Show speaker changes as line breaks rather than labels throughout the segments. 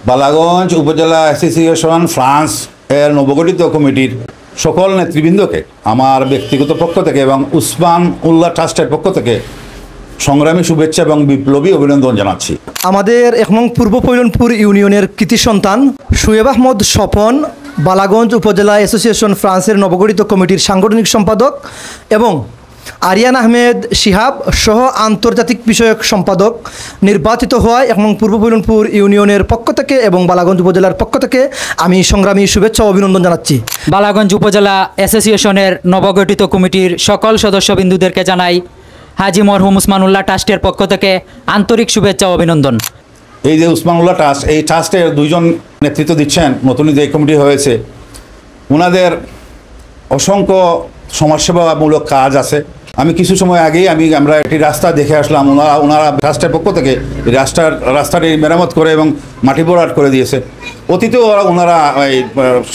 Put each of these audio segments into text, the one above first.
বালাগঞ্জ উপজেলা association France এর নবগঠিত কমিটির সকল নেতৃবৃন্দকে আমার ব্যক্তিগত পক্ষ থেকে এবং উসমান উল্লাহ ট্রাস্টের পক্ষ থেকে সংগ্রামী শুভেচ্ছা এবং বিপ্লবী অভিনন্দন জানাচ্ছি।
আমাদের ১ নং পূর্ব পৈলনপুর ইউনিয়নের কৃতি সন্তান শোয়েব আহমদ স্বপন বালাগঞ্জ উপজেলা অ্যাসোসিয়েশন ফ্রান্সের নবগঠিত কমিটির সাংগঠনিক সম্পাদক এবং আরিয়ান আহমেদ শিহাব সহ আন্তর্জাতিক বিষয়ক সম্পাদক নির্বাচিত হওয়ায় ১ নং পূর্ব পৈলনপুর ইউনিয়নের পক্ষ থেকে এবং বালাগঞ্জ উপজেলার পক্ষ থেকে আমি সংগ্রামী শুভেচ্ছা ও অভিনন্দন জানাচ্ছি।
বালাগঞ্জ উপজেলা অ্যাসোসিয়েশনের নবগঠিত কমিটির সকল সদস্যবিন্দুদেরকে জানাই হাজী মরহুম উসমান উল্লাহ ট্রাস্টের পক্ষ থেকে আন্তরিক শুভেচ্ছা ও অভিনন্দন।
এই যে উসমান উল্লাহ ট্রাস্ট, এই ট্রাস্টের দুইজন নেতৃত্ব দিচ্ছেন, নতুন যে কমিটি হয়েছে ওনাদের অসংখ্য সমাজসেবামূলক কাজ আছে। আমি কিছু সময় আগেই আমরা একটি রাস্তা দেখে আসলাম, ওনারা ট্রাস্টের পক্ষ থেকে এই রাস্তাটি মেরামত করে এবং মাটি ভরাট করে দিয়েছে। অতীতেও ওনারা এই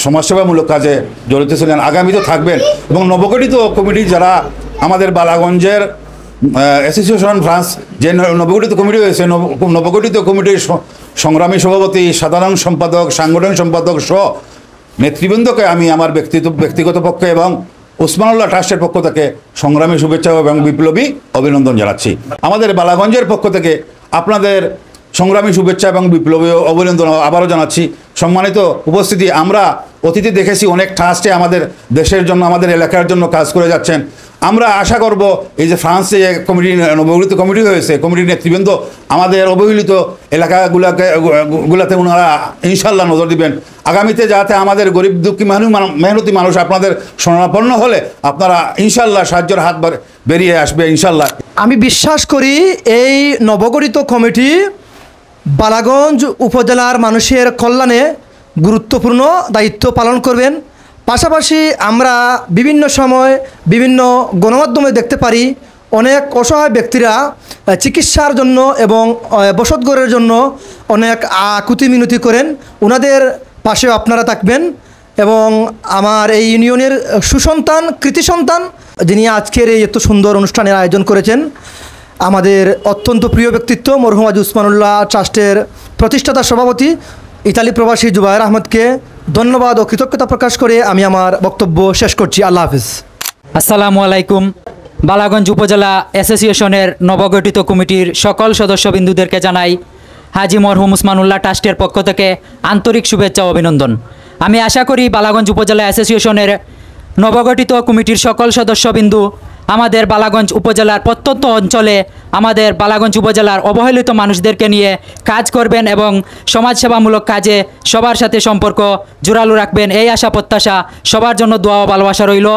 সমাজসেবামূলক কাজে জড়িত ছিলেন, আগামীতেও থাকবেন। এবং নবগঠিত কমিটি যারা আমাদের বালাগঞ্জের অ্যাসোসিয়েশন ফ্রান্স যে নবগঠিত কমিটি হয়েছে, নবগঠিত কমিটির সংগ্রামী সভাপতি, সাধারণ সম্পাদক, সাংগঠনিক সম্পাদক সহ নেতৃবৃন্দকে আমি আমার ব্যক্তিগত পক্ষে এবং উসমান উল্লাহ ট্রাস্টের পক্ষ থেকে সংগ্রামী শুভেচ্ছা এবং বিপ্লবী অভিনন্দন জানাচ্ছি। আমাদের বালাগঞ্জের পক্ষ থেকে আপনাদের সংগ্রামী শুভেচ্ছা এবং বিপ্লবী অভিনন্দন আবারও জানাচ্ছি। সম্মানিত উপস্থিতি, আমরা অতীতে দেখেছি অনেক ট্রাস্টে আমাদের দেশের জন্য, আমাদের এলাকার জন্য কাজ করে যাচ্ছেন। আমরা আশা করব এই যে ফ্রান্সে কমিটি নবগঠিত কমিটি হয়েছে, কমিটির নেতৃবৃন্দ আমাদের অবহেলিত এলাকাগুলোতে ওনারা ইনশাল্লাহ নজর দিবেন। আগামীতে যাতে আমাদের গরিব দুঃখী মেহনতি মানুষ আপনাদের শরণাপন্ন হলে আপনারা ইনশাল্লাহ সাহায্যের হাত বেরিয়ে আসবে ইনশাল্লাহ।
আমি বিশ্বাস করি এই নবগঠিত কমিটি বালাগঞ্জ উপজেলার মানুষের কল্যাণে গুরুত্বপূর্ণ দায়িত্ব পালন করবেন। পাশাপাশি আমরা বিভিন্ন সময় বিভিন্ন গণমাধ্যমে দেখতে পারি অনেক অসহায় ব্যক্তিরা চিকিৎসার জন্য এবং বসতঘরের জন্য অনেক আকুতি মিনতি করেন। ওনাদের পাশেও আপনারা থাকবেন এবং আমার এই ইউনিয়নের সুসন্তান, কৃতি সন্তান, যিনি আজকের এই এত সুন্দর অনুষ্ঠানের আয়োজন করেছেন, আমাদের অত্যন্ত প্রিয় ব্যক্তিত্ব মরহুম হাজী উসমান উল্লাহ ট্রাস্টের প্রতিষ্ঠাতা সভাপতি ইতালি প্রবাসী জুবায়ের আহমদকে ধন্যবাদ ও কৃতজ্ঞতা প্রকাশ করে আমি আমার বক্তব্য শেষ করছি। আল্লাহ হাফিজ।
আসসালামু আলাইকুম। বালাগঞ্জ উপজেলা অ্যাসোসিয়েশনের নবগঠিত কমিটির সকল সদস্যবিন্দুদেরকে জানাই হাজী মরহুম উসমান উল্লাহ ট্রাস্টের পক্ষ থেকে আন্তরিক শুভেচ্ছা ও অভিনন্দন। আমি আশা করি বালাগঞ্জ উপজেলা অ্যাসোসিয়েশনের নবগঠিত কমিটির সকল সদস্যবিন্দু আমাদের বালাগঞ্জ উপজেলার প্রত্যন্ত অঞ্চলে আমাদের বালাগঞ্জ উপজেলার অবহেলিত মানুষদেরকে নিয়ে কাজ করবেন এবং সমাজসেবামূলক কাজে সবার সাথে সম্পর্ক জোরালো রাখবেন। এই আশা প্রত্যাশা, সবার জন্য দোয়া ও ভালোবাসা রইল।